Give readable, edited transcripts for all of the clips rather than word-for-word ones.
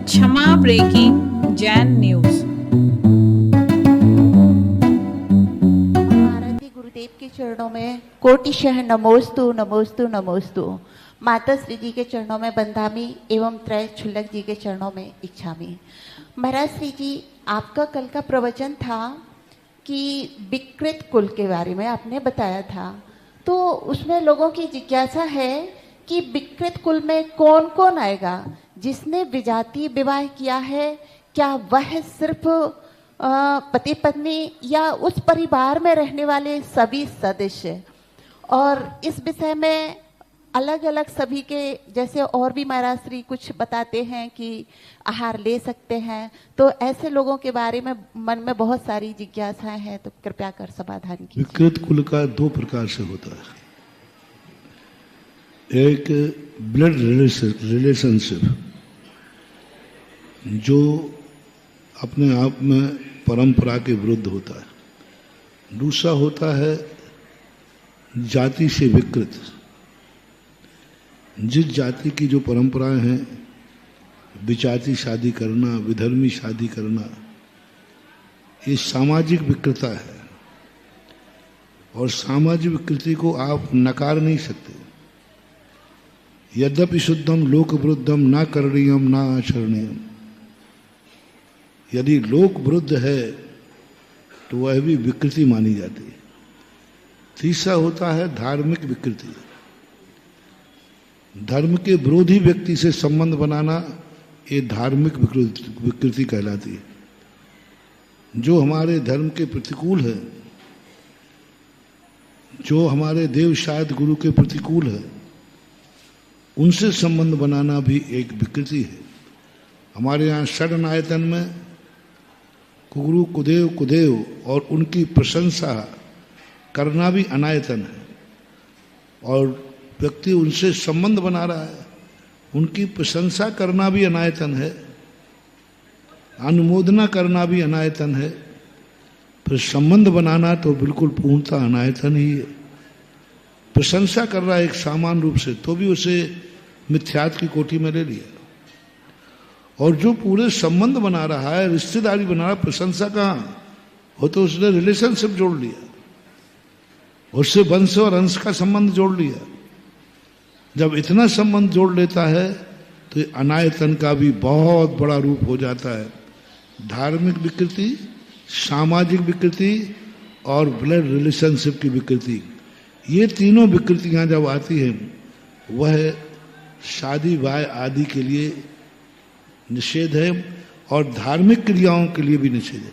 क्षमा breaking Jain news. Bharti गुरुदेव के चरणों में कोटिशः नमोस्तु नमोस्तु नमोस्तु। माता श्री जी के चरणों में बंधामी एवं त्रय छुल्लक जी के चरणों में इच्छामी। महाराज श्री जी, आपका कल का प्रवचन था कि विकृत कुल के बारे में आपने बताया था, तो उसमें लोगों की जिज्ञासा है कि विकृत कुल में कौन कौन आएगा। जिसने विजातीय विवाह किया है, क्या वह सिर्फ पति पत्नी या उस परिवार में रहने वाले सभी सदस्य? और इस विषय में अलग अलग सभी के, जैसे और भी महाराज श्री कुछ बताते हैं कि आहार ले सकते हैं, तो ऐसे लोगों के बारे में मन में बहुत सारी जिज्ञासाएं हैं, तो कृपया कर समाधान कीजिए। विकृत कुल का दो प्रकार से होता है। एक ब्लड रिलेशनशिप जो अपने आप में परंपरा के विरुद्ध होता है। दूसरा होता है जाति से विकृत। जिस जाति की जो परंपराएं हैं, विजाति शादी करना, विधर्मी शादी करना, ये सामाजिक विकृता है और सामाजिक विकृति को आप नकार नहीं सकते। यद्यपि शुद्धम लोक विरुद्धम ना करणीयम ना आचरणीयम। यदि लोक विरुद्ध है तो वह भी विकृति मानी जाती है। तीसरा होता है धार्मिक विकृति। धर्म के विरोधी व्यक्ति से संबंध बनाना, ये धार्मिक विकृति कहलाती है। जो हमारे धर्म के प्रतिकूल है, जो हमारे देव शायद गुरु के प्रतिकूल है, उनसे संबंध बनाना भी एक विकृति है। हमारे यहाँ षड आयतन में कुगुरु कुदेव कुदेव और उनकी प्रशंसा करना भी अनायतन है। और व्यक्ति उनसे संबंध बना रहा है, उनकी प्रशंसा करना भी अनायतन है, अनुमोदना करना भी अनायतन है, फिर संबंध बनाना तो बिल्कुल पूर्णतः अनायतन ही है। प्रशंसा कर रहा है एक सामान्य रूप से, तो भी उसे मिथ्यात की कोटि में ले लिया। और जो पूरे संबंध बना रहा है, रिश्तेदारी बना रहा है, प्रशंसा कहाँ हो, तो उसने रिलेशनशिप जोड़ लिया, उससे वंश और अंश का संबंध जोड़ लिया। जब इतना संबंध जोड़ लेता है तो अनायतन का भी बहुत बड़ा रूप हो जाता है। धार्मिक विकृति, सामाजिक विकृति और ब्लड रिलेशनशिप की विकृति, ये तीनों विकृतियां जब आती हैं, वह शादी ब्याह आदि के लिए निषेध है और धार्मिक क्रियाओं के लिए भी निषेध है।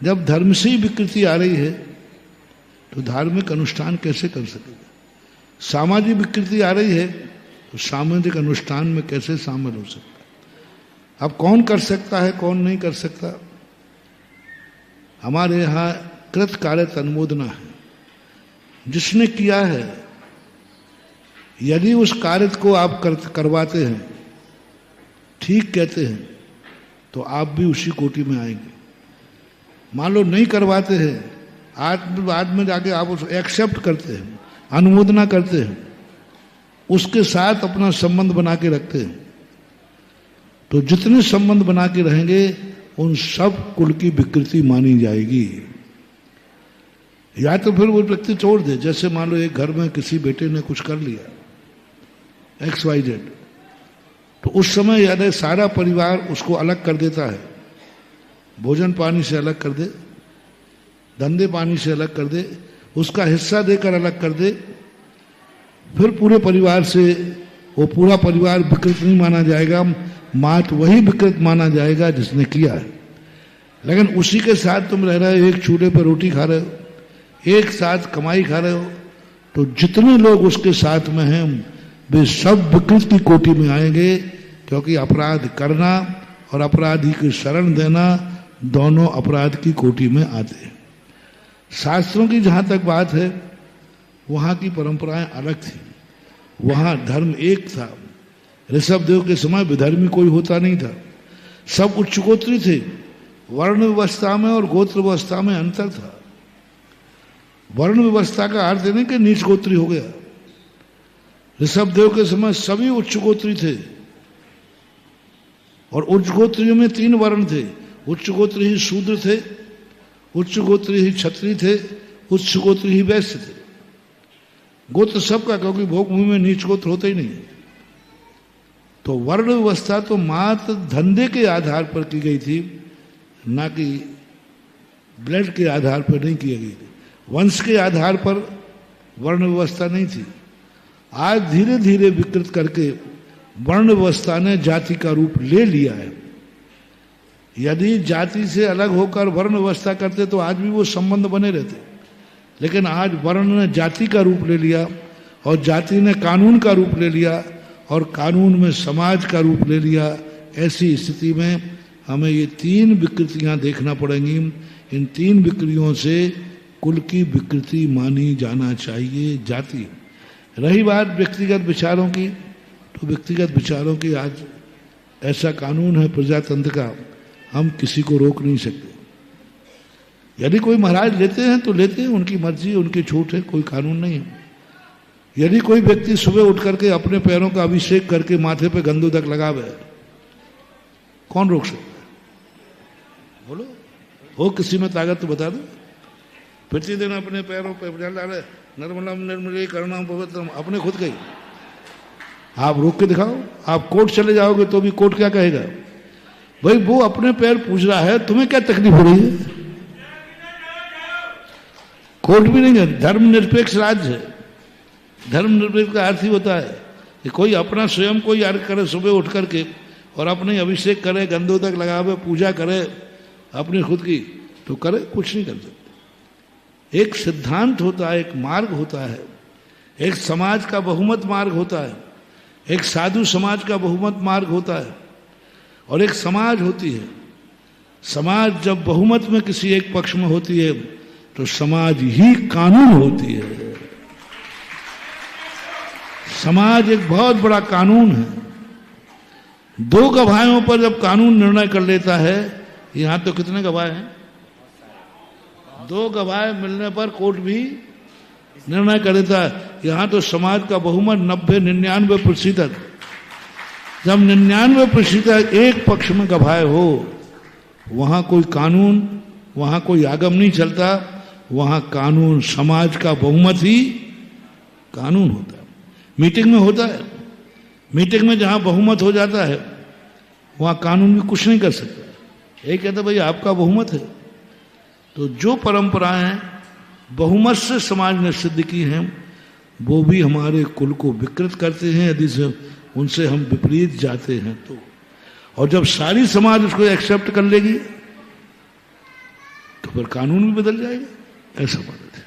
जब धर्म से ही विकृति आ रही है तो धार्मिक अनुष्ठान कैसे कर सकेगा? सामाजिक विकृति आ रही है तो सामाजिक अनुष्ठान में कैसे शामिल हो सकता है? अब कौन कर सकता है, कौन नहीं कर सकता? हमारे यहाँ कृत कार्य अनुमोदना है। जिसने किया है, यदि उस कार्य को आप करवाते हैं, ठीक कहते हैं, तो आप भी उसी कोटि में आएंगे। मान लो नहीं करवाते हैं, बाद में जाके आप उसको एक्सेप्ट करते हैं, अनुमोदना करते हैं, उसके साथ अपना संबंध बना के रखते हैं, तो जितने संबंध बना के रहेंगे उन सब कुल की विकृति मानी जाएगी। या तो फिर वो व्यक्ति छोड़ दे। जैसे मान लो एक घर में किसी बेटे ने कुछ कर लिया XYZ, तो उस समय यदि सारा परिवार उसको अलग कर देता है, भोजन पानी से अलग कर दे, धंधे पानी से अलग कर दे, उसका हिस्सा देकर अलग कर दे, फिर पूरे परिवार से वो पूरा परिवार विकृत नहीं माना जाएगा, मात्र वही विकृत माना जाएगा जिसने किया है। लेकिन उसी के साथ तुम रह रहे हो, एक चूल्हे पर रोटी खा रहे हो, एक साथ कमाई खा रहे हो, तो जितने लोग उसके साथ में हैं वे सब विकृत की कोटि में आएंगे, क्योंकि अपराध करना और अपराधी की शरण देना दोनों अपराध की कोटि में आते हैं। शास्त्रों की जहाँ तक बात है, वहाँ की परंपराएं अलग थी। वहाँ धर्म एक था। ऋषभदेव के समय विधर्मी कोई होता नहीं था, सब उच्चगोत्री थे। वर्ण व्यवस्था में और गोत्र व्यवस्था में अंतर था। वर्ण व्यवस्था का अर्थ नहीं कि नीच गोत्री हो गया। ऋषभदेव के समय सभी उच्चगोत्री थे, और उच्च गोत्रियों में 3 वर्ण थे। उच्च गोत्र ही शूद्र थे, उच्च गोत्र ही क्षत्रिय थे, उच्च गोत्र ही वैश्य थे। गोत्र सबका, क्योंकि भोगभूमि में नीच गोत्र होते ही नहीं। तो वर्ण व्यवस्था तो मात्र धंधे के आधार पर की गई थी, ना कि ब्लड के आधार पर नहीं की गई थी। वंश के आधार पर वर्ण व्यवस्था नहीं थी। आज धीरे धीरे विकृत करके वर्ण व्यवस्था ने जाति का रूप ले लिया है। यदि जाति से अलग होकर वर्ण व्यवस्था करते तो आज भी वो संबंध बने रहते, लेकिन आज वर्ण ने जाति का रूप ले लिया और जाति ने कानून का रूप ले लिया और कानून में समाज का रूप ले लिया। ऐसी स्थिति में हमें ये 3 विकृतियां देखना पड़ेंगी। इन 3 विकृतियों से कुल की विकृति मानी जाना चाहिए जाति। रही बात व्यक्तिगत विचारों की, तो व्यक्तिगत विचारों की आज ऐसा कानून है प्रजातंत्र का, हम किसी को रोक नहीं सकते। यदि कोई महाराज लेते हैं तो लेते हैं, उनकी मर्जी, उनकी छूट है, कोई कानून नहीं है। यदि कोई व्यक्ति सुबह उठ करके अपने पैरों का अभिषेक करके माथे पे गंदोदक लगावे, कौन रोक सकता है? बोलो, हो किसी में ताकत तो बता दो। प्रतिदिन अपने पैरों पर जल डाले, निर्मलम निर्मले करुणाम पवित्रम, अपने खुद गई। आप रोक के दिखाओ। आप कोर्ट चले जाओगे तो भी कोर्ट क्या कहेगा? भाई वो अपने पैर पूज रहा है, तुम्हें क्या तकलीफ हो रही है? कोर्ट भी नहीं है, धर्मनिरपेक्ष राज्य है। धर्मनिरपेक्ष का अर्थ ही होता है कि कोई अपना स्वयं कोई अर्घ करे सुबह उठ करके और अपने अभिषेक करे, गंदोदक लगावे, पूजा करे अपनी खुद की, तो करे, कुछ नहीं कर सकते। एक सिद्धांत होता है, एक मार्ग होता है, एक समाज का बहुमत मार्ग होता है, एक साधु समाज का बहुमत मार्ग होता है और एक समाज होती है। समाज जब बहुमत में किसी एक पक्ष में होती है तो समाज ही कानून होती है। समाज एक बहुत बड़ा कानून है। 2 गवाहों पर जब कानून निर्णय कर लेता है, यहां तो कितने गवाह हैं? 2 गवाह मिलने पर कोर्ट भी निर्णय कर देता है। यहां तो समाज का बहुमत 90-99%। जब 99% एक पक्ष में गवाह हो, वहां कोई कानून, वहां कोई आगम नहीं चलता, वहां कानून, समाज का बहुमत ही कानून होता है। मीटिंग में होता है, मीटिंग में जहां बहुमत हो जाता है वहां कानून भी कुछ नहीं कर सकता। ये कहता भाई आपका बहुमत है। तो जो परंपराएं बहुमत से समाज ने सिद्ध की हैं, वो भी हमारे कुल को विकृत करते हैं यदि से उनसे हम विपरीत जाते हैं तो। और जब सारी समाज उसको एक्सेप्ट कर लेगी तो फिर कानून भी बदल जाएगा। ऐसा बात है।